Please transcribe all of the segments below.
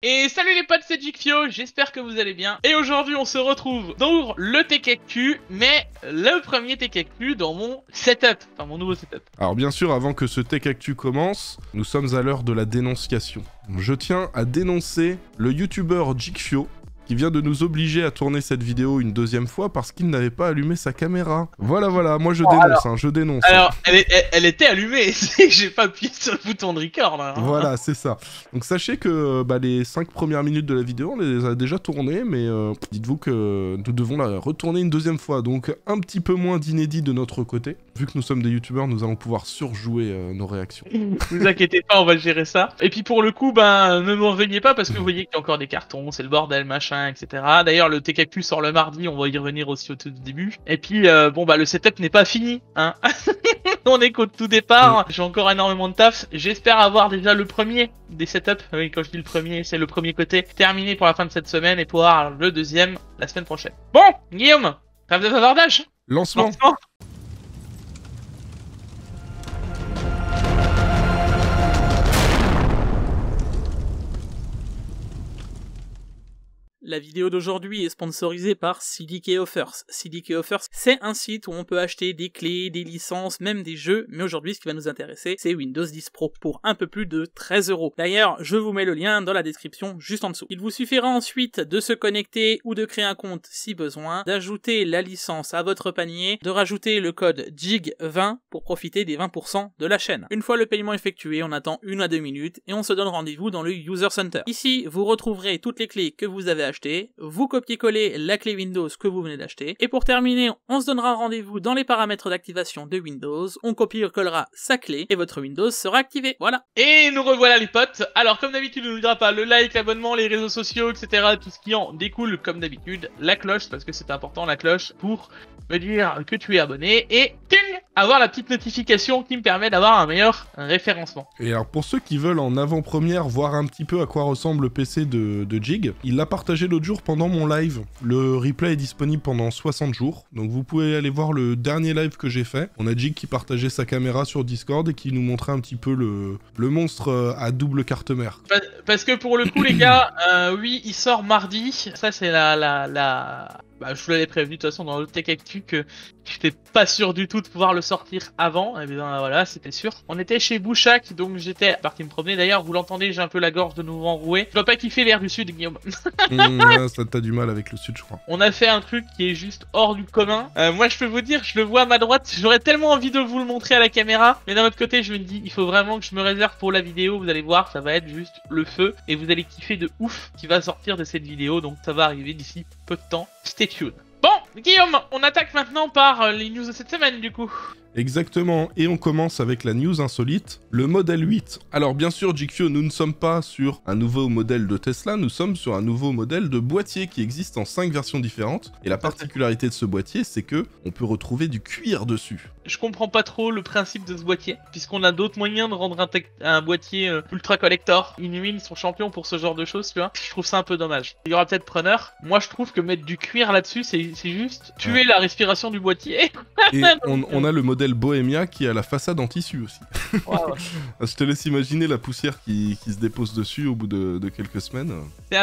Et salut les potes, c'est Jikfio, j'espère que vous allez bien. Et aujourd'hui on se retrouve dans le Tech Actu, mais le premier Tech Actu dans mon setup, enfin mon nouveau setup. Alors bien sûr, avant que ce Tech Actu commence, nous sommes à l'heure de la dénonciation. Je tiens à dénoncer le youtubeur Jikfio, qui vient de nous obliger à tourner cette vidéo une deuxième fois parce qu'il n'avait pas allumé sa caméra. Voilà, moi je dénonce, je dénonce. Alors, elle était allumée, j'ai pas appuyé sur le bouton de record là. Voilà, c'est ça. Donc sachez que les 5 premières minutes de la vidéo, on les a déjà tournées, mais dites-vous que nous devons la retourner une deuxième fois. Donc un petit peu moins d'inédit de notre côté. Vu que nous sommes des youtubeurs, nous allons pouvoir surjouer nos réactions. Vous inquiétez pas, on va gérer ça. Et puis pour le coup, ne m'en veuillez pas parce que vous voyez qu'il y a encore des cartons, c'est le bordel, machin, etc. D'ailleurs, le Tech Actu sort le mardi, on va y revenir aussi au tout début. Et puis, le setup n'est pas fini, hein. On est qu'au tout départ, j'ai encore énormément de taf. J'espère avoir déjà le premier des setups, oui, quand je dis le premier, c'est le premier côté, terminé pour la fin de cette semaine et pouvoir le deuxième la semaine prochaine. Bon, Guillaume, trêve de bavardage. Lancement. La vidéo d'aujourd'hui est sponsorisée par CDK Offers. CDK Offers, c'est un site où on peut acheter des clés, des licences, même des jeux, mais aujourd'hui ce qui va nous intéresser, c'est Windows 10 Pro pour un peu plus de 13 €. D'ailleurs, je vous mets le lien dans la description juste en dessous. Il vous suffira ensuite de se connecter ou de créer un compte si besoin, d'ajouter la licence à votre panier, de rajouter le code JIG20 pour profiter des 20% de la chaîne. Une fois le paiement effectué, on attend 1 à 2 minutes et on se donne rendez-vous dans le User Center. Ici, vous retrouverez toutes les clés que vous avez achetées, vous copiez-collez la clé Windows que vous venez d'acheter, et pour terminer, on se donnera rendez-vous dans les paramètres d'activation de Windows, on copie-collera sa clé, et votre Windows sera activé, voilà. Et nous revoilà les potes. Alors comme d'habitude, on n'oubliera pas le like, l'abonnement, les réseaux sociaux, etc. Tout ce qui en découle comme d'habitude. La cloche, parce que c'est important la cloche, pour me dire que tu es abonné, et ting, avoir la petite notification qui me permet d'avoir un meilleur référencement. Et alors pour ceux qui veulent en avant-première voir un petit peu à quoi ressemble le PC de Jig, il l'a partagé l'autre jour pendant mon live. Le replay est disponible pendant 60 jours, donc vous pouvez aller voir le dernier live que j'ai fait. On a Jig qui partageait sa caméra sur Discord et qui nous montrait un petit peu le monstre à double carte mère. Parce que pour le coup les gars, oui il sort mardi, ça c'est je vous l'avais prévenu de toute façon dans le Tech Actu que j'étais pas sûr du tout de pouvoir le sortir avant, et bien voilà, c'était sûr. On était chez Bouchak, donc j'étais parti me promener. D'ailleurs, vous l'entendez, j'ai un peu la gorge de nouveau enrouée. Je dois pas kiffer l'air du sud, Guillaume. Ça t'as du mal avec le sud, je crois. On a fait un truc qui est juste hors du commun. Moi, je peux vous dire, je le vois à ma droite, j'aurais tellement envie de vous le montrer à la caméra. Mais d'un autre côté, je me dis, il faut vraiment que je me réserve pour la vidéo. Vous allez voir, ça va être juste le feu. Et vous allez kiffer de ouf qui va sortir de cette vidéo. Donc ça va arriver d'ici peu de temps. Stay tuned. Bon, Guillaume, on attaque maintenant par les news de cette semaine du coup. Exactement, et on commence avec la news insolite, le modèle 8. Alors bien sûr, Jikfio, nous ne sommes pas sur un nouveau modèle de Tesla, nous sommes sur un nouveau modèle de boîtier qui existe en 5 versions différentes. Et la particularité de ce boîtier, c'est que on peut retrouver du cuir dessus. Je comprends pas trop le principe de ce boîtier, puisqu'on a d'autres moyens de rendre un boîtier ultra collector. Inhuile sont champions pour ce genre de choses, tu vois. Je trouve ça un peu dommage. Il y aura peut-être preneur. Moi, je trouve que mettre du cuir là-dessus, c'est juste tuer la respiration du boîtier. Et on a le modèle Bohemia qui a la façade en tissu aussi. Ouais. Je te laisse imaginer la poussière qui se dépose dessus au bout de quelques semaines. C'est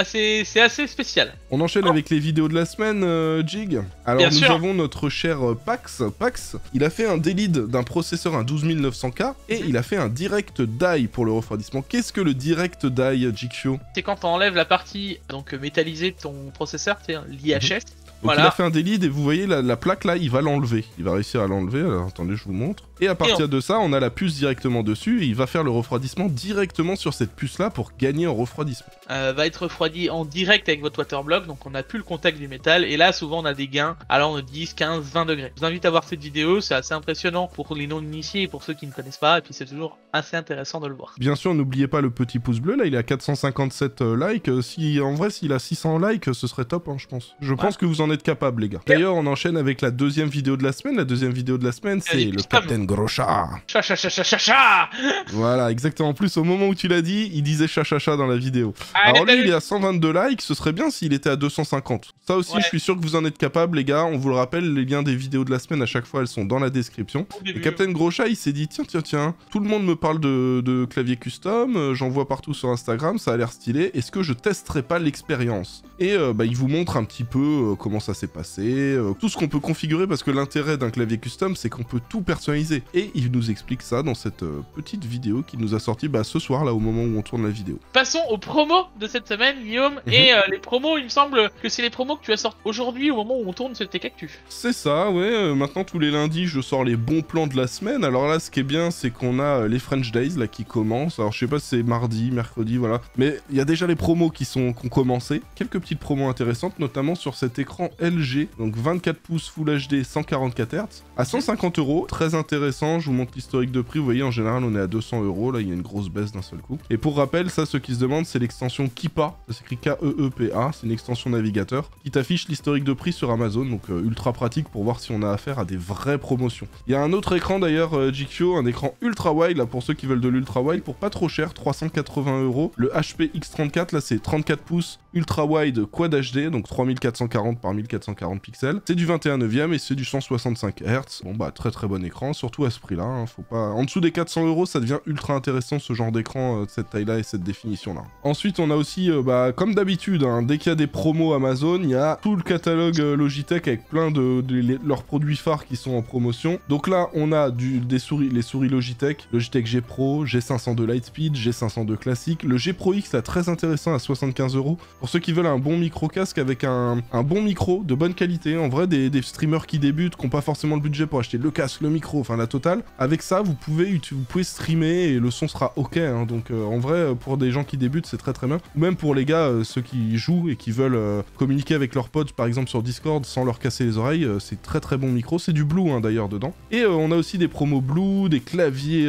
assez spécial. On enchaîne avec les vidéos de la semaine, Jig. Alors Bien nous sûr. avons notre cher Pax. Pax, il a fait un délide d'un processeur, un 12900K, et il a fait un direct die pour le refroidissement. Qu'est-ce que le direct die, Jikfio? C'est quand tu enlèves la partie métallisée de ton processeur, tu sais, l'IHS. Donc Voilà. il a fait un délide et vous voyez la plaque là, il va l'enlever. Il va réussir à l'enlever, alors attendez, je vous montre. Et à partir de ça, on a la puce directement dessus et il va faire le refroidissement directement sur cette puce là pour gagner en refroidissement. Va être refroidi en direct avec votre waterblock, donc on n'a plus le contact du métal, et là souvent on a des gains allant de 10, 15, 20 degrés. Je vous invite à voir cette vidéo, c'est assez impressionnant pour les non-initiés et pour ceux qui ne connaissent pas, et puis c'est toujours assez intéressant de le voir. Bien sûr, n'oubliez pas le petit pouce bleu, là il est à 457 likes, en vrai s'il a 600 likes, ce serait top, hein, je pense. Je pense que vous en êtes capable, les gars. D'ailleurs, on enchaîne avec la deuxième vidéo de la semaine. La deuxième vidéo de la semaine, c'est le Captain Groscha. Cha. Voilà, exactement. En plus, au moment où tu l'as dit, il disait cha dans la vidéo. Alors lui, il est à 122 likes. Ce serait bien s'il était à 250. Ça aussi, je suis sûr que vous en êtes capable, les gars. On vous le rappelle, les liens des vidéos de la semaine, à chaque fois, elles sont dans la description. Et Captain Groscha, il s'est dit, tiens, tout le monde me parle de clavier custom, j'en vois partout sur Instagram, ça a l'air stylé. Est-ce que je testerai pas l'expérience? Et il vous montre un petit peu comment ça s'est passé, tout ce qu'on peut configurer, parce que l'intérêt d'un clavier custom, c'est qu'on peut tout personnaliser. Et il nous explique ça dans cette petite vidéo qu'il nous a sorti ce soir, là, au moment où on tourne la vidéo. Passons aux promos de cette semaine, Guillaume. Et les promos, il me semble que c'est les promos que tu as sortis aujourd'hui, au moment où on tourne ce Tech-Actu. C'est ça, ouais. Maintenant, tous les lundis, je sors les bons plans de la semaine. Alors là, ce qui est bien, c'est qu'on a les French Days, là, qui commencent. Alors, je sais pas si c'est mardi, mercredi, voilà. Mais il y a déjà les promos qui ont commencé. Quelques petites promos intéressantes, notamment sur cet écran LG, donc 24 pouces Full HD 144 Hz, à 150 €. Très intéressant, je vous montre l'historique de prix. Vous voyez, en général, on est à 200 €. Là, il y a une grosse baisse d'un seul coup. Et pour rappel, ça, ceux qui se demandent, c'est l'extension Keepa. Ça s'écrit K-E-E-P-A. C'est une extension navigateur qui t'affiche l'historique de prix sur Amazon. Donc, ultra pratique pour voir si on a affaire à des vraies promotions. Il y a un autre écran d'ailleurs, GQ, un écran ultra wide, là, pour ceux qui veulent de l'ultra wide, pour pas trop cher, 380 €. Le HP X34, là, c'est 34 pouces ultra wide quad HD, donc 3440 par 1440 pixels. C'est du 21/9 et c'est du 165 Hz. Bon très bon écran, surtout à ce prix-là. Hein, faut pas... En dessous des 400 €, ça devient ultra intéressant ce genre d'écran de cette taille-là et cette définition-là. Ensuite, on a aussi, comme d'habitude, hein, dès qu'il y a des promos Amazon, il y a tout le catalogue Logitech avec plein de leurs produits phares qui sont en promotion. Donc là, on a les souris Logitech G Pro, G502 Lightspeed, G502 classique. Le G Pro X, là, très intéressant à 75 €. Pour ceux qui veulent un bon micro-casque avec un bon micro de bonne qualité, en vrai, des streamers qui débutent, qui n'ont pas forcément le budget pour acheter le casque, le micro, enfin la totale, avec ça, vous pouvez streamer et le son sera ok. Hein, donc en vrai, pour des gens qui débutent, c'est très bien. Ou même pour les gars, ceux qui jouent et qui veulent communiquer avec leurs potes, par exemple sur Discord, sans leur casser les oreilles, c'est très bon micro. C'est du Blue, hein, d'ailleurs, dedans. Et on a aussi des promos Blue, des claviers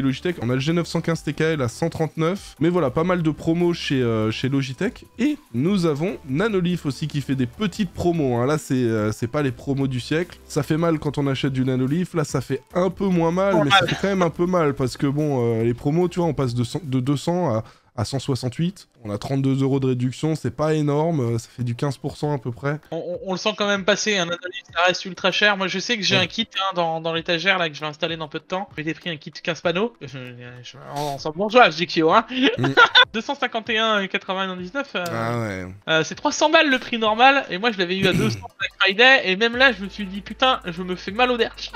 Logitech. On a le G915 TKL à 139. Mais voilà, pas mal de promos chez Logitech. Et nous avons Nanoleaf aussi qui fait des petites promos. Hein. Là, c'est pas les promos du siècle. Ça fait mal quand on achète du Nanoleaf. Là, ça fait un peu moins mal, mais ça fait quand même un peu mal parce que bon, les promos, tu vois, on passe de 200 à 168. On a 32 € de réduction, c'est pas énorme, ça fait du 15% à peu près. On le sent quand même passer, un Nanoleaf, ça reste ultra cher. Moi je sais que j'ai un kit dans l'étagère là que je vais installer dans peu de temps. J'ai pris un kit 15 panneaux. On sent bourgeois, GKO, hein. 251,99. Ah ouais. C'est 300 balles le prix normal, et moi je l'avais eu à 200 Black Friday, et même là je me suis dit putain, je me fais mal au derche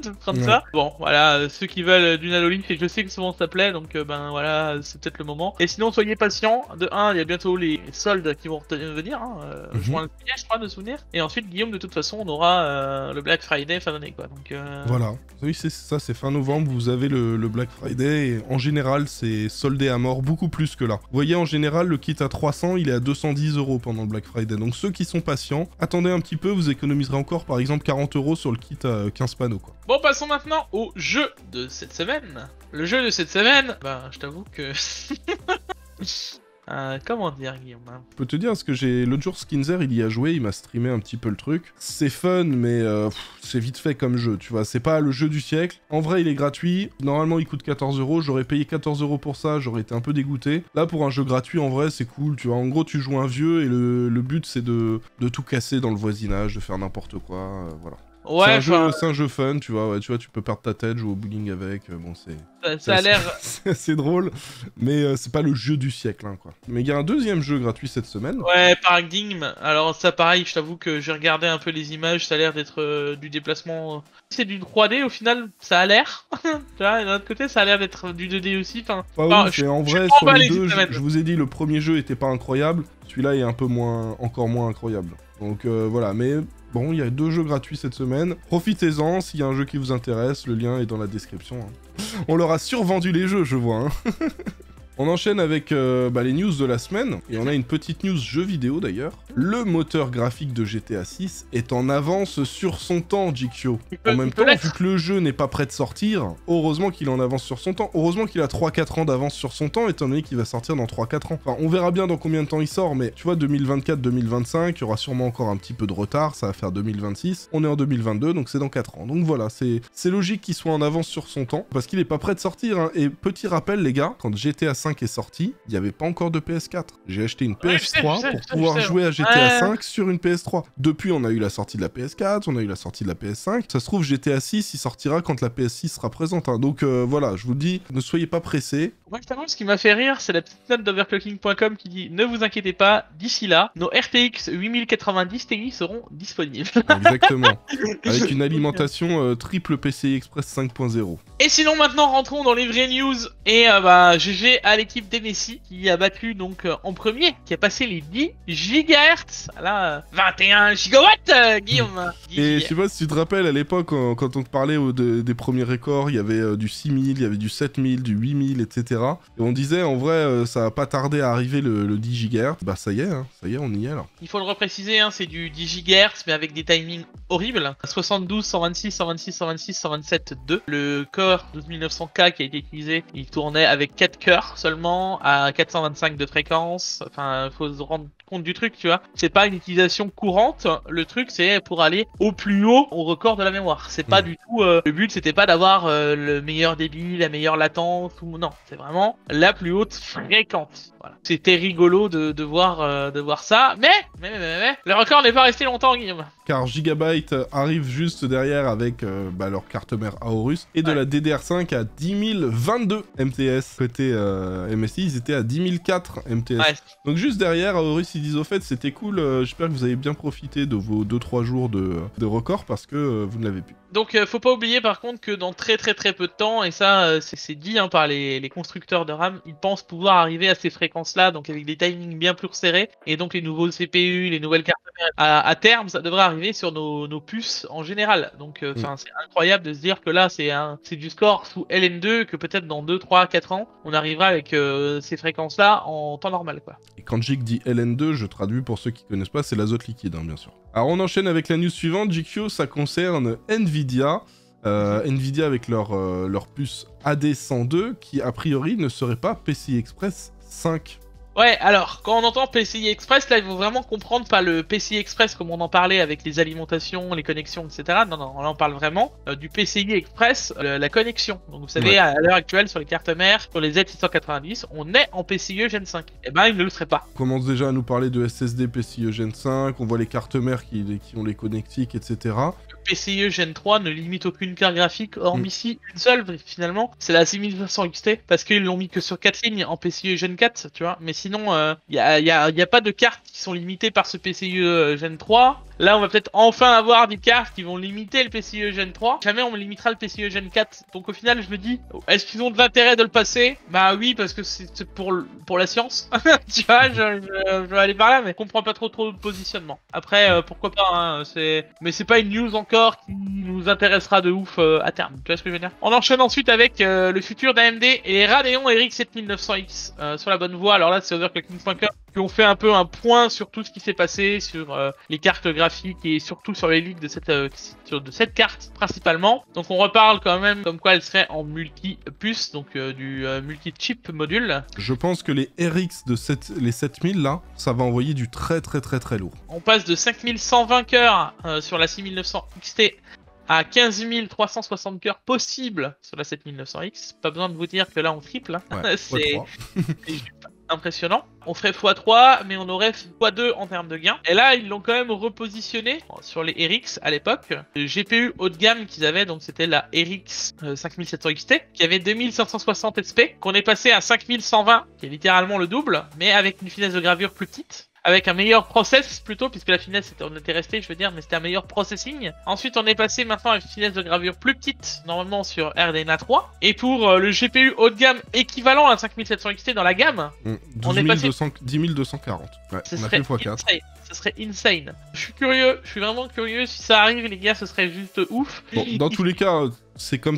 de prendre ça. Bon, voilà, ceux qui veulent du Nanoleaf, et je sais que souvent ça plaît, donc voilà, c'est peut-être le moment. Et sinon, soyez patients. De 1, il y a bientôt les soldes qui vont venir, hein, juin, je crois, de souvenir. Et ensuite, Guillaume, de toute façon, on aura le Black Friday fin d'année, quoi. Donc, voilà. Oui, c'est ça, c'est fin novembre, vous avez le Black Friday. Et en général, c'est soldé à mort, beaucoup plus que là. Vous voyez, en général, le kit à 300, il est à 210 € pendant le Black Friday. Donc, ceux qui sont patients, attendez un petit peu, vous économiserez encore, par exemple, 40 € sur le kit à 15 panneaux, quoi. Bon, passons maintenant au jeu de cette semaine. Le jeu de cette semaine, je t'avoue que... comment dire, Guillaume? Je peux te dire, parce que l'autre jour, Skinzer, il y a joué, il m'a streamé un petit peu le truc. C'est fun, mais c'est vite fait comme jeu, tu vois. C'est pas le jeu du siècle. En vrai, il est gratuit. Normalement, il coûte 14 €. J'aurais payé 14 € pour ça, j'aurais été un peu dégoûté. Là, pour un jeu gratuit, en vrai, c'est cool, tu vois. En gros, tu joues un vieux et le but, c'est de tout casser dans le voisinage, de faire n'importe quoi, voilà. Ouais, c'est un jeu fun, tu vois, tu peux perdre ta tête, jouer au bowling avec, bon ça a l'air... c'est drôle, mais c'est pas le jeu du siècle, hein, quoi. Mais il y a un deuxième jeu gratuit cette semaine. Ouais, Paradigm, alors ça pareil, je t'avoue que j'ai regardé un peu les images, ça a l'air d'être du déplacement... C'est du 3D au final, ça a l'air, tu vois, d'un autre côté ça a l'air d'être du 2D aussi, enfin... en vrai, sur les deux, je vous ai dit, le premier jeu était pas incroyable, celui-là est un peu encore moins incroyable. Donc voilà, mais... Bon, il y a 2 jeux gratuits cette semaine. Profitez-en, s'il y a un jeu qui vous intéresse, le lien est dans la description. Hein. On leur a survendu les jeux, je vois. Hein. On enchaîne avec les news de la semaine, et on a une petite news jeu vidéo d'ailleurs. Le moteur graphique de GTA 6 est en avance sur son temps, Jikyo. En même temps, vu que le jeu n'est pas prêt de sortir, heureusement qu'il est en avance sur son temps. Heureusement qu'il a 3-4 ans d'avance sur son temps, étant donné qu'il va sortir dans 3-4 ans. Enfin, on verra bien dans combien de temps il sort, mais tu vois, 2024-2025, il y aura sûrement encore un petit peu de retard, ça va faire 2026. On est en 2022, donc c'est dans 4 ans. Donc voilà, c'est logique qu'il soit en avance sur son temps, parce qu'il est pas prêt de sortir, hein. Et petit rappel, les gars, quand GTA 5 est sorti, il n'y avait pas encore de PS4. J'ai acheté une PS3 pour pouvoir jouer à GTA 5 sur une PS3. Depuis, on a eu la sortie de la PS4, on a eu la sortie de la PS5. Ça se trouve, GTA 6, il sortira quand la PS6 sera présente, hein. Donc voilà, je vous le dis, ne soyez pas pressés. Moi, justement, ce qui m'a fait rire, c'est la petite note d'overclocking.com qui dit « Ne vous inquiétez pas, d'ici là, nos RTX 8090 Ti seront disponibles. » Exactement. Avec une alimentation triple PCI Express 5.0. Et sinon, maintenant, rentrons dans les vraies news. Et GG à l'équipe d'MSI qui a battu donc en premier, qui a passé les 10 GHz. Là, 21 gigawatts, Guillaume. Et je sais pas si tu te rappelles, à l'époque, quand on te parlait des premiers records, il y avait du 6000, il y avait du 7000, du 8000, etc. Et on disait, en vrai, ça va pas tarder à arriver le 10 GHz. Bah ça y est, hein, ça y est, on y est là. Il faut le repréciser, hein, c'est du 10 GHz, mais avec des timings horribles. 72, 126, 126, 126, 127, 2. Le Core 12900K qui a été utilisé, il tournait avec 4 cœurs seulement, à 425 de fréquence. Enfin, faut se rendre compte du truc, tu vois. C'est pas une utilisation courante. Le truc, c'est pour aller au plus haut au record de la mémoire. C'est pas du tout... le but, c'était pas d'avoir le meilleur débit, la meilleure latence, ou non. C'est vraiment la plus haute fréquence. Voilà. C'était rigolo de voir ça. Mais, le record n'est pas resté longtemps, Guillaume. Car Gigabyte arrive juste derrière avec leur carte mère Aorus et de la DDR5 à 10 022 MTS. Côté MSI, ils étaient à 10 004 MTS. Ouais. Donc juste derrière, Aorus, ils disent au fait, c'était cool, j'espère que vous avez bien profité de vos 2-3 jours de record parce que vous ne l'avez plus. Donc faut pas oublier par contre que dans très peu de temps, et ça c'est dit hein, par les constructeurs de RAM, ils pensent pouvoir arriver à ces fréquences-là, donc avec des timings bien plus resserrés, et donc les nouveaux CPU, les nouvelles cartes mères, à terme, ça devrait arriver sur nos puces en général. Donc c'est incroyable de se dire que là c'est du score sous LN2, que peut-être dans 2, 3, 4 ans, on arrivera avec ces fréquences-là en temps normal, quoi. Et quand Jik dit LN2, je traduis pour ceux qui connaissent pas, c'est l'azote liquide, hein, bien sûr. Alors on enchaîne avec la news suivante, Jikyo, ça concerne Nvidia. Nvidia avec leur puce AD102 qui a priori ne serait pas PCI Express 5. Ouais, alors, quand on entend PCI Express, là, il faut vraiment comprendre pas le PCI Express comme on en parlait avec les alimentations, les connexions, etc. Non, là, on parle vraiment du PCI Express, la connexion. Donc, vous savez, à l'heure actuelle, sur les cartes mères, sur les Z690, on est en PCIe Gen 5. Eh ben, il ne le serait pas. On commence déjà à nous parler de SSD PCIe Gen 5, on voit les cartes mères qui ont les connectiques, etc. PCIe Gen 3 ne limite aucune carte graphique, hormis ici une seule finalement, c'est la 6500 XT, parce qu'ils l'ont mis que sur 4 lignes en PCIe Gen 4, tu vois, mais sinon, y a pas de cartes qui sont limitées par ce PCIe Gen 3. Là, on va peut-être enfin avoir des cartes qui vont limiter le PCIe Gen 3. Jamais on limitera le PCIe Gen 4. Donc au final, je me dis, est-ce qu'ils ont de l'intérêt de le passer? Bah oui, parce que c'est pour la science. Tu vois, je vais aller par là, mais je comprends pas trop le positionnement. Après, pourquoi pas, hein, mais c'est pas une news encore qui nous intéressera de ouf à terme. Tu vois ce que je veux dire? On enchaîne ensuite avec le futur d'AMD et les Radeon RX 7900X sur la bonne voie. Alors là, c'est overclocking.com qui ont fait un peu un point sur tout ce qui s'est passé sur les cartes graphiques et surtout sur les leaks de cette carte principalement. Donc on reparle quand même comme quoi elle serait en multi-puce, donc du multi-chip module. Je pense que les RX de les 7000 là, ça va envoyer du très lourd. On passe de 5120 cœurs sur la 6900 XT à 15 360 cœurs possibles sur la 7900X. Pas besoin de vous dire que là on triple. Hein. Ouais, c'est impressionnant. On ferait x3, mais on aurait x2 en termes de gains. Et là, ils l'ont quand même repositionné sur les RX à l'époque. Le GPU haut de gamme qu'ils avaient, donc c'était la RX 5700 XT, qui avait 2560 SP, qu'on est passé à 5120, qui est littéralement le double, mais avec une finesse de gravure plus petite. Avec un meilleur process plutôt, puisque la finesse on était resté, je veux dire, mais c'était un meilleur processing. Ensuite on est passé maintenant à une finesse de gravure plus petite, normalement sur RDNA 3. Et pour le GPU haut de gamme équivalent à 5700 XT dans la gamme, on est passé 240. Ouais, Ce on a serait fait x4. insane. Ce serait insane. Je suis curieux, je suis vraiment curieux. Si ça arrive, les gars, ce serait juste ouf. Bon, dans tous les cas, c'est comme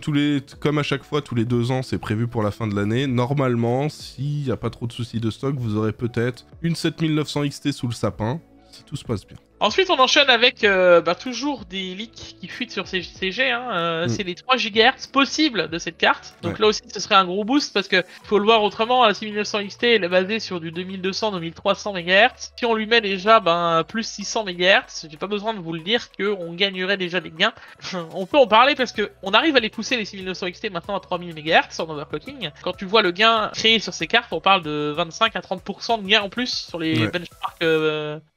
à chaque fois, tous les 2 ans, c'est prévu pour la fin de l'année. Normalement, s'il n'y a pas trop de soucis de stock, vous aurez peut-être une 7900 XT sous le sapin, si tout se passe bien. Ensuite, on enchaîne avec toujours des leaks qui fuitent sur CG. C'est les 3 GHz possibles de cette carte. Donc là aussi, ce serait un gros boost parce que faut le voir autrement. La 6900 XT, elle est basée sur du 2200-2300 MHz. Si on lui met déjà plus 600 MHz, j'ai pas besoin de vous le dire qu'on gagnerait déjà des gains. On peut en parler parce que on arrive à les pousser les 6900 XT maintenant à 3000 MHz en overclocking. Quand tu vois le gain créé sur ces cartes, on parle de 25 à 30% de gain en plus sur les benchmarks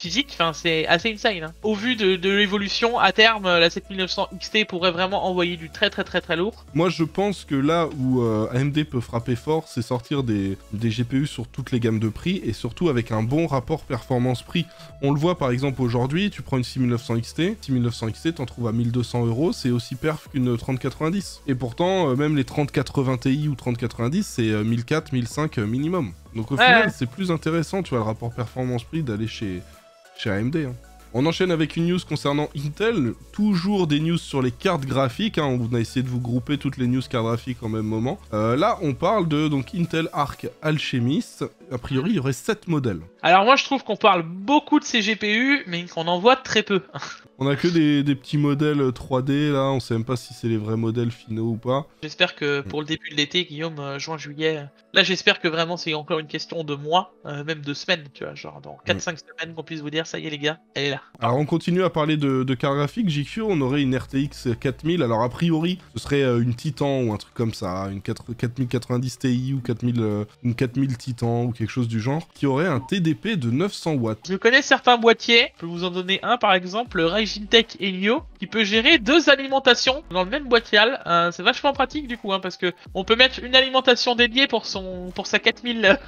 physiques. Enfin, c'est assez insane. Au vu de l'évolution, à terme, la 7900 XT pourrait vraiment envoyer du très lourd. Moi, je pense que là où AMD peut frapper fort, c'est sortir des GPU sur toutes les gammes de prix et surtout avec un bon rapport performance-prix. On le voit par exemple aujourd'hui, tu prends une 6900 XT, t'en trouves à 1200 €, c'est aussi perf qu'une 3090. Et pourtant, même les 3080 Ti ou 3090, c'est 1400, 1500 minimum. Donc au final, c'est plus intéressant, tu vois, le rapport performance-prix d'aller chez AMD. On enchaîne avec une news concernant Intel, toujours des news sur les cartes graphiques, on a essayé de vous grouper toutes les news cartes graphiques en même moment. Là, on parle de Intel Arc Alchemist, a priori il y aurait 7 modèles. Alors moi je trouve qu'on parle beaucoup de ces GPU, mais qu'on en voit très peu. On a que des petits modèles 3D là, on sait même pas si c'est les vrais modèles finaux ou pas. J'espère que pour le début de l'été, Guillaume, juin, juillet, là j'espère que vraiment c'est encore une question de mois, même de semaines, tu vois, genre dans 4-5 semaines qu'on puisse vous dire ça y est les gars, elle est là. Alors on continue à parler de cartes graphiques, JQ, on aurait une RTX 4000, alors a priori ce serait une Titan ou un truc comme ça, une 4090 Ti ou une 4000 Titan ou quelque chose du genre, qui aurait un TDP de 900 watts. Je connais certains boîtiers, je peux vous en donner un par exemple, le Regintech Helio, qui peut gérer 2 alimentations dans le même boîtial. C'est vachement pratique du coup, parce que on peut mettre une alimentation dédiée pour sa 4000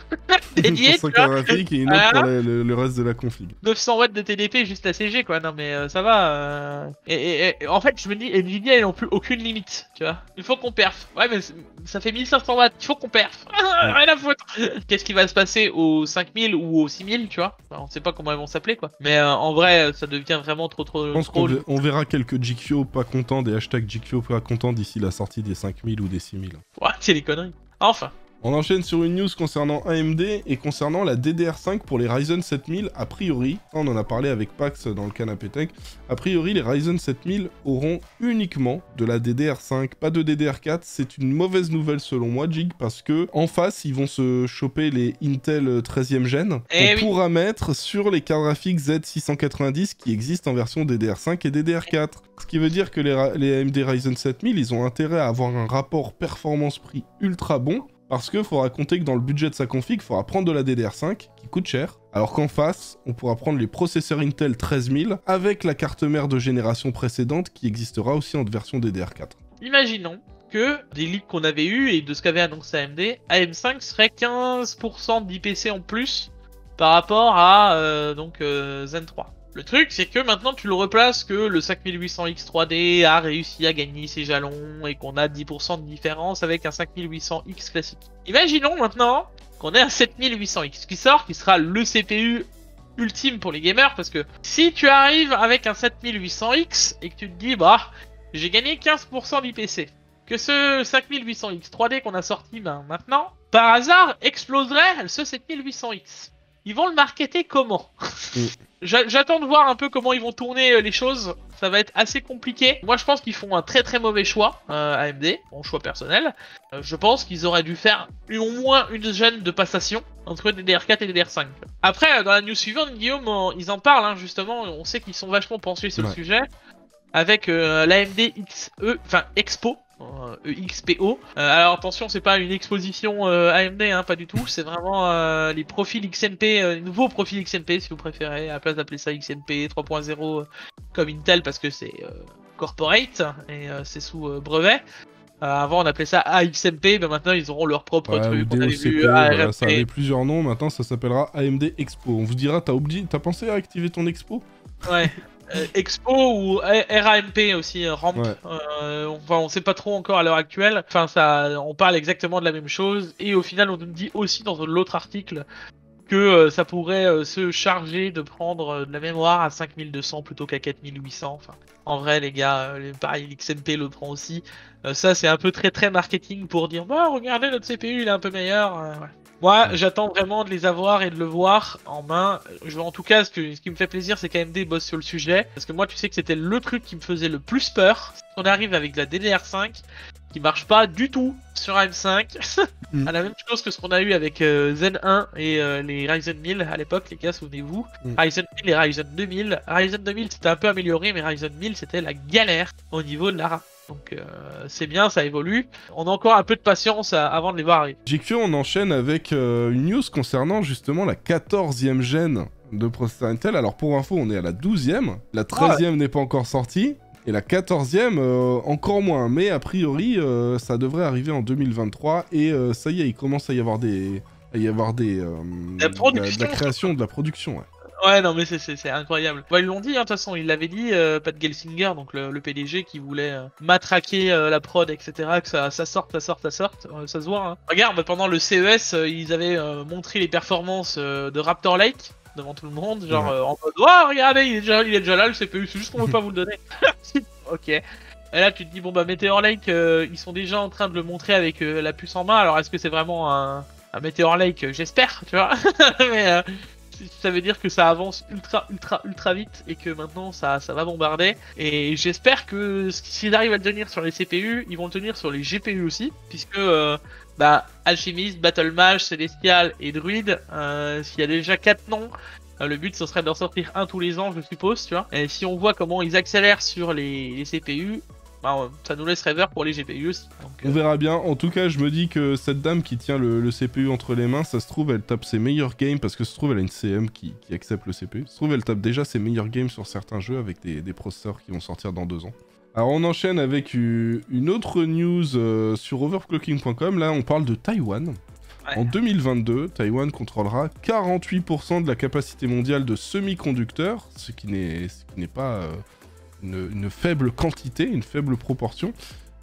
dédiée, pour sa carte graphique et une autre pour le reste de la config. 900 watts de TDP juste à CG quoi, non mais ça va. Et en fait je me dis, Nvidia ils n'ont plus aucune limite, tu vois. Il faut qu'on perf. Ouais mais ça fait 1500 watts, il faut qu'on perf. Rien à foutre. Qu'est-ce qui va se passer aux 5000 ou aux 6000, tu vois? Enfin, on sait pas comment ils vont s'appeler quoi. Mais en vrai ça devient vraiment trop. Je pense qu'on verra quelques GQ pas contents, des hashtags GQ pas contents d'ici la sortie des 5000 ou des 6000. Ouais, c'est les conneries. Enfin. On enchaîne sur une news concernant AMD et concernant la DDR5 pour les Ryzen 7000. A priori, on en a parlé avec Pax dans le canapé tech, a priori les Ryzen 7000 auront uniquement de la DDR5, pas de DDR4. C'est une mauvaise nouvelle selon moi, Jig, parce que en face, ils vont se choper les Intel 13e gen qu'on pourra mettre sur les cartes graphiques Z690 qui existent en version DDR5 et DDR4. Ce qui veut dire que les AMD Ryzen 7000, ils ont intérêt à avoir un rapport performance-prix ultra bon. Parce qu'il faudra compter que dans le budget de sa config, il faudra prendre de la DDR5, qui coûte cher, alors qu'en face, on pourra prendre les processeurs Intel 13000 avec la carte mère de génération précédente qui existera aussi en version DDR4. Imaginons que des leaks qu'on avait eu et de ce qu'avait annoncé AMD, AM5 serait 15% d'IPC en plus par rapport à Zen 3. Le truc, c'est que maintenant tu le replaces que le 5800X 3D a réussi à gagner ses jalons et qu'on a 10% de différence avec un 5800X classique. Imaginons maintenant qu'on ait un 7800X qui sort, qui sera le CPU ultime pour les gamers, parce que si tu arrives avec un 7800X et que tu te dis, bah, j'ai gagné 15% d'IPC, que ce 5800X 3D qu'on a sorti maintenant, par hasard, exploserait ce 7800X. Ils vont le marketer comment? J'attends de voir un peu comment ils vont tourner les choses. Ça va être assez compliqué. Moi, je pense qu'ils font un très mauvais choix, AMD, mon choix personnel. Je pense qu'ils auraient dû faire au moins une gêne de passation entre DDR4 et DDR5. Après, dans la news suivante, Guillaume, ils en parlent, justement. On sait qu'ils sont vachement penchés sur le sujet. Avec l'AMD Expo. EXPO. Alors attention, c'est pas une exposition AMD, pas du tout. C'est vraiment les profils XMP, nouveaux profils XMP si vous préférez, à la place d'appeler ça XMP 3.0 comme Intel parce que c'est corporate et c'est sous brevet. Avant on appelait ça AXMP, mais maintenant ils auront leur propre truc. On avait vu voilà, ça avait plusieurs noms, maintenant ça s'appellera AMD Expo. On vous dira, t'as pensé à activer ton Expo? Ouais. Expo ou RAMP aussi, RAMP. Ouais. On sait pas trop encore à l'heure actuelle. Enfin, on parle exactement de la même chose. Et au final, on nous dit aussi dans l'autre article que ça pourrait se charger de prendre de la mémoire à 5200 plutôt qu'à 4800. Enfin, en vrai, les gars, pareil, l'XMP le prend aussi. Ça, c'est un peu très très marketing pour dire, bah regardez, notre CPU, il est un peu meilleur. Ouais. Moi, j'attends vraiment de les avoir et de le voir en main. En tout cas, ce qui me fait plaisir, c'est qu'AMD bosse sur le sujet. Parce que moi, tu sais que c'était le truc qui me faisait le plus peur. On arrive avec la DDR5 qui marche pas du tout sur AM5. À la même chose que ce qu'on a eu avec Zen 1 et les Ryzen 1000 à l'époque, les gars, souvenez-vous. Ryzen 1000 et Ryzen 2000. Ryzen 2000 c'était un peu amélioré, mais Ryzen 1000 c'était la galère au niveau de la RAM. Donc c'est bien, ça évolue. On a encore un peu de patience avant de les voir arriver. JQ, on enchaîne avec une news concernant justement la 14e gêne de processeur Intel. Alors pour info, on est à la 12e. La 13e n'est pas encore sortie. Et la 14e, encore moins. Mais a priori, ça devrait arriver en 2023. Et ça y est, il commence à y avoir de la création, de la production. Ouais. Ouais, non, mais c'est incroyable. Bah, ils l'ont dit, hein, de toute façon, ils l'avaient dit, Pat Gelsinger, donc le PDG, qui voulait matraquer la prod, etc., que ça sorte, ça se voit. Hein. Regarde, pendant le CES, ils avaient montré les performances de Raptor Lake devant tout le monde, genre en mode, oh, regardez, il est déjà là, le CPU, c'est juste qu'on veut pas vous le donner. Ok. Et là, tu te dis, bon, bah, Meteor Lake, ils sont déjà en train de le montrer avec la puce en main, alors est-ce que c'est vraiment un Meteor Lake? J'espère, tu vois. Mais ça veut dire que ça avance ultra vite et que maintenant ça va bombarder. Et j'espère que s'ils arrivent à le tenir sur les CPU, ils vont le tenir sur les GPU aussi, puisque Alchemist, Battle Mage, Celestial et Druid, s'il y a déjà 4 noms, le but ce serait d'en sortir un tous les ans, je suppose, tu vois. Et si on voit comment ils accélèrent sur les CPU, ça nous laisse rêveur pour les GPU aussi. Donc, on verra bien. En tout cas, je me dis que cette dame qui tient le CPU entre les mains, ça se trouve, elle tape ses meilleurs games, parce que ça se trouve, elle a une CM qui accepte le CPU. Ça se trouve, elle tape déjà ses meilleurs games sur certains jeux avec des processeurs qui vont sortir dans 2 ans. Alors, on enchaîne avec une autre news sur overclocking.com. Là, on parle de Taïwan. Ouais. En 2022, Taïwan contrôlera 48% de la capacité mondiale de semi-conducteurs, ce qui n'est pas... Une faible quantité, une faible proportion.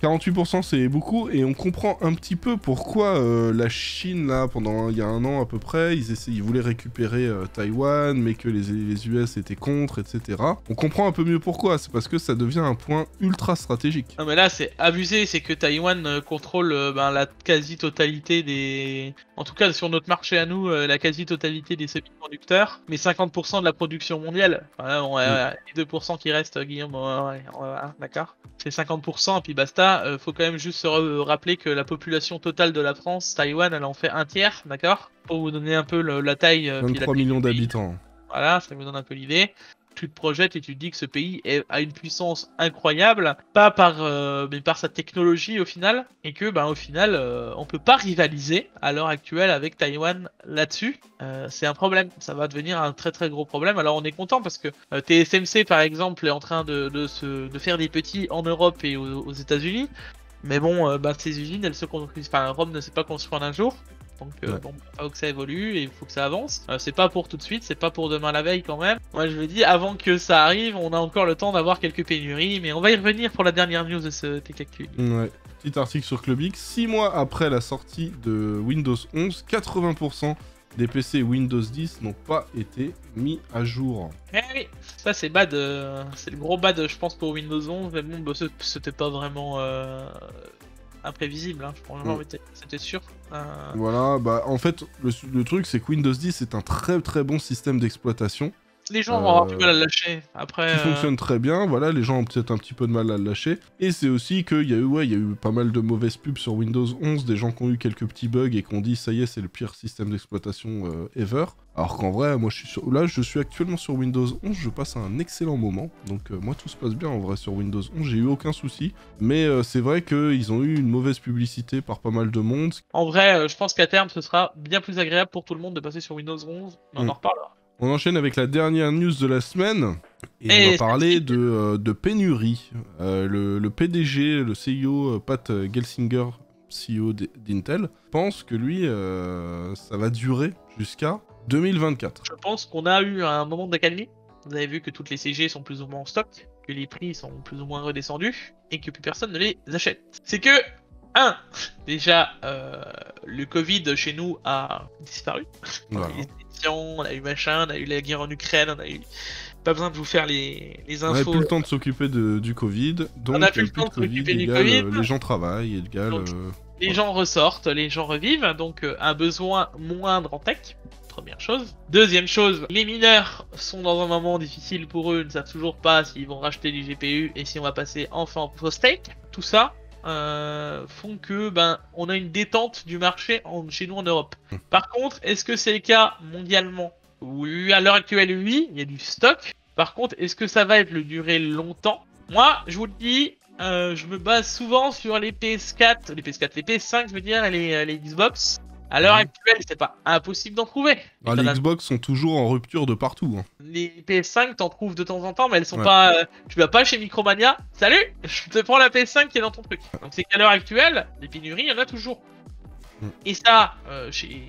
48% c'est beaucoup, et on comprend un petit peu pourquoi la Chine, là, il y a 1 an à peu près, ils voulaient récupérer Taïwan, mais que les US étaient contre, etc. On comprend un peu mieux pourquoi, c'est parce que ça devient un point ultra stratégique. Non mais là c'est abusé, c'est que Taïwan contrôle la quasi-totalité des... En tout cas sur notre marché à nous, la quasi-totalité des semi-conducteurs, mais 50% de la production mondiale. Enfin, les 2% qui restent, Guillaume, d'accord. C'est 50% et puis basta. Faut quand même juste se rappeler que la population totale de la France, Taïwan, elle en fait 1/3, d'accord? Pour vous donner un peu la taille... 23 millions d'habitants. Voilà, ça vous donne un peu l'idée. Tu te projettes et tu te dis que ce pays a une puissance incroyable, pas mais par sa technologie au final, et que au final on peut pas rivaliser à l'heure actuelle avec Taïwan là-dessus. C'est un problème, ça va devenir un très très gros problème. Alors on est content parce que TSMC par exemple est en train de faire des petits en Europe et aux États-Unis, mais bon, ces usines elles se construisent, Rome ne s'est pas construit en un jour. Donc faut que ça évolue et il faut que ça avance. C'est pas pour tout de suite, c'est pas pour demain la veille quand même. Moi je me dis, avant que ça arrive, on a encore le temps d'avoir quelques pénuries, mais on va y revenir pour la dernière news de ce TechActu. Ouais, petit article sur ClubX. 6 mois après la sortie de Windows 11, 80% des PC Windows 10 n'ont pas été mis à jour. Eh oui, ça c'est bad, c'est le gros bad je pense pour Windows 11, mais bon, c'était pas vraiment... imprévisible, hein. Franchement, c'était sûr. Voilà, en fait, le truc, c'est que Windows 10 est un très très bon système d'exploitation. Les gens vont avoir du mal à le lâcher. Après, qui fonctionne très bien, voilà, les gens ont peut-être un petit peu de mal à le lâcher. Et c'est aussi qu'il y a eu pas mal de mauvaises pubs sur Windows 11, des gens qui ont eu quelques petits bugs et qui ont dit ça y est, c'est le pire système d'exploitation ever. Alors qu'en vrai, moi je suis actuellement sur Windows 11, je passe un excellent moment. Donc moi tout se passe bien en vrai sur Windows 11, j'ai eu aucun souci. Mais c'est vrai qu'ils ont eu une mauvaise publicité par pas mal de monde. En vrai, je pense qu'à terme, ce sera bien plus agréable pour tout le monde de passer sur Windows 11. On en reparlera. On enchaîne avec la dernière news de la semaine, et on va parler de pénurie. Le PDG, le CEO Pat Gelsinger, CEO d'Intel, pense que lui, ça va durer jusqu'à 2024. Je pense qu'on a eu un moment d'accalmie. Vous avez vu que toutes les CG sont plus ou moins en stock, que les prix sont plus ou moins redescendus, et que plus personne ne les achète. C'est que déjà, le Covid chez nous a disparu. Voilà. On a eu les élections, on a eu machin, on a eu la guerre en Ukraine, on a eu... Pas besoin de vous faire les On n'avait infos. plus le temps de s'occuper du Covid, donc On a plus le plus temps de de Covid s'occuper du égale, Covid. les gens travaillent, égale... Donc, les gens ressortent, les gens revivent, donc un besoin moindre en tech. Première chose. Deuxième chose, les mineurs sont dans un moment difficile pour eux, ils ne savent toujours pas s'ils vont racheter du GPU et si on va passer enfin en post-stake. Tout ça font que on a une détente du marché chez nous en Europe. Par contre, est-ce que c'est le cas mondialement? Oui, à l'heure actuelle, oui, il y a du stock. Par contre, est-ce que ça va être le durer longtemps? Moi, je vous le dis, je me base souvent sur les PS4, les PS5, je veux dire, et les Xbox. À l'heure actuelle, c'est pas impossible d'en trouver. Les Xbox sont toujours en rupture de partout. Les PS5, t'en trouves de temps en temps, mais elles sont pas... tu vas pas chez Micromania, salut, je te prends la PS5 qui est dans ton truc. Donc c'est qu'à l'heure actuelle, les pénuries, il y en a toujours. Et ça, chez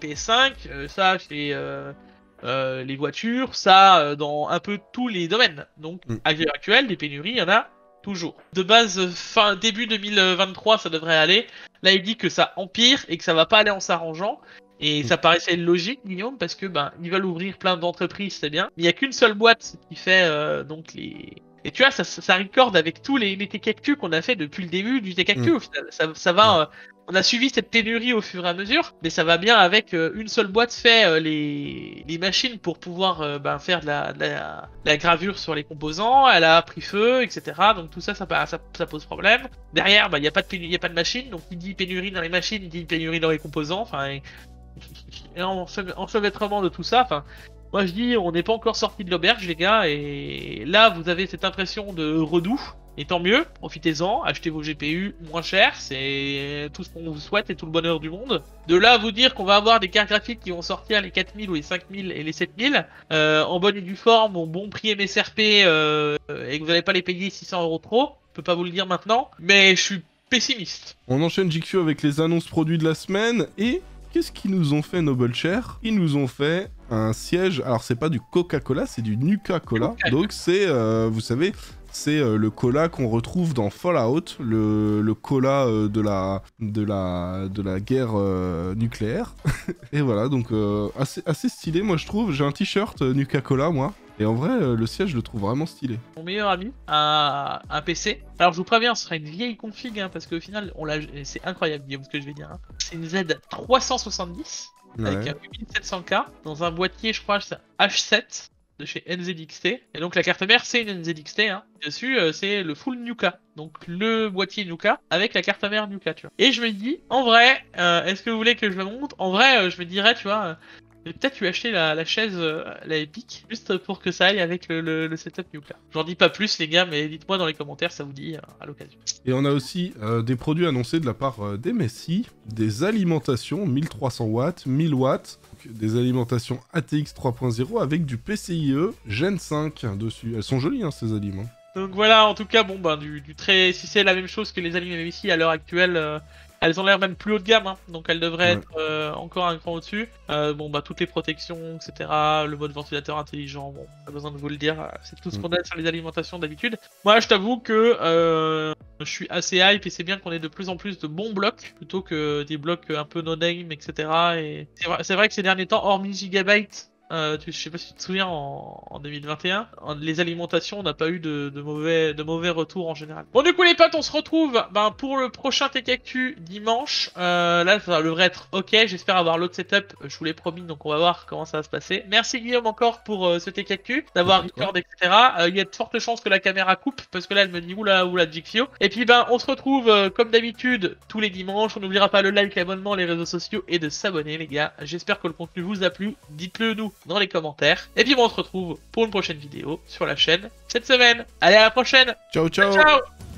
PS5, ça chez les voitures, ça dans un peu tous les domaines. Donc à l'heure actuelle, les pénuries, il y en a toujours. De base, début 2023, ça devrait aller. Là, il dit que ça empire et que ça va pas aller en s'arrangeant. Et ça paraissait logique, Guillaume, parce que ils veulent ouvrir plein d'entreprises, c'est bien. Mais il y a qu'une seule boîte qui fait donc les... Et tu vois, ça recorde avec tous les TKQ qu'on a fait depuis le début du TKQ. Au final, ça va... on a suivi cette pénurie au fur et à mesure, mais ça va bien avec une seule boîte fait les machines pour pouvoir faire de la gravure sur les composants. Elle a pris feu, etc. Donc tout ça pose problème. Derrière, il n'y a pas de machine, donc il dit pénurie dans les machines, il dit pénurie dans les composants. Enfin, et enchevêtrement de tout ça. Enfin, moi je dis, on n'est pas encore sorti de l'auberge, les gars, et là vous avez cette impression de redoux. Et tant mieux, profitez-en, achetez vos GPU moins chers, c'est tout ce qu'on vous souhaite et tout le bonheur du monde. De là à vous dire qu'on va avoir des cartes graphiques qui vont sortir les 4000 ou les 5000 et les 7000 en bonne et due forme, au bon prix MSRP et que vous n'allez pas les payer 600 € trop, je peux pas vous le dire maintenant, mais je suis pessimiste. On enchaîne JQ avec les annonces produits de la semaine et... Qu'est-ce qu'ils nous ont fait, Noble Share? Ils nous ont fait un siège, alors c'est pas du Coca-Cola, c'est du Nuka-Cola, donc c'est, vous savez... C'est le cola qu'on retrouve dans Fallout, le cola de la guerre nucléaire. Et voilà, donc assez stylé, moi je trouve. J'ai un t-shirt Nuka-Cola, moi. Et en vrai, le siège, je le trouve vraiment stylé. Mon meilleur ami a un PC. Alors je vous préviens, ce sera une vieille config, parce qu'au final, c'est incroyable, Guillaume, ce que je vais dire. C'est une Z370 avec un 8700K dans un boîtier, je crois, c'est H7. De chez NZXT. Et donc la carte mère c'est une NZXT. Dessus c'est le full Nuka. Donc le boîtier Nuka avec la carte mère Nuka, tu vois. Et je me dis, en vrai, est-ce que vous voulez que je le monte? En vrai, je me dirais, tu vois, peut-être lui acheter la chaise, la Epic, juste pour que ça aille avec le setup Nuka. J'en dis pas plus les gars, mais dites-moi dans les commentaires, ça vous dit à l'occasion. Et on a aussi des produits annoncés de la part d'MSI, des alimentations 1300 watts, 1000 watts, des alimentations ATX 3.0 avec du PCIe Gen 5 dessus. Elles sont jolies ces aliments. Donc voilà, en tout cas, du très... Si c'est la même chose que les aliments MSI à l'heure actuelle, elles ont l'air même plus haut de gamme, donc elles devraient être encore un cran au-dessus. Toutes les protections, etc., le mode ventilateur intelligent, pas besoin de vous le dire, c'est tout ce qu'on a sur les alimentations d'habitude. Moi, je t'avoue que je suis assez hype et c'est bien qu'on ait de plus en plus de bons blocs, plutôt que des blocs un peu no-name, etc. Et c'est vrai que ces derniers temps, hormis Gigabyte, je sais pas si tu te souviens, en 2021, les alimentations, on n'a pas eu de mauvais retours en général. Bon, du coup, les potes, on se retrouve pour le prochain TechActu dimanche. Là, ça devrait être ok. J'espère avoir l'autre setup. Je vous l'ai promis, donc on va voir comment ça va se passer. Merci Guillaume encore pour ce TechActu, d'avoir record, etc. Il y a de fortes chances que la caméra coupe, parce que là, elle me dit oula, Jixio. Et puis, on se retrouve comme d'habitude tous les dimanches. On n'oubliera pas le like, l'abonnement, les réseaux sociaux et de s'abonner, les gars. J'espère que le contenu vous a plu. Dites-le nous dans les commentaires. Et puis on se retrouve pour une prochaine vidéo sur la chaîne cette semaine. Allez, à la prochaine. Ciao, ciao. Ciao.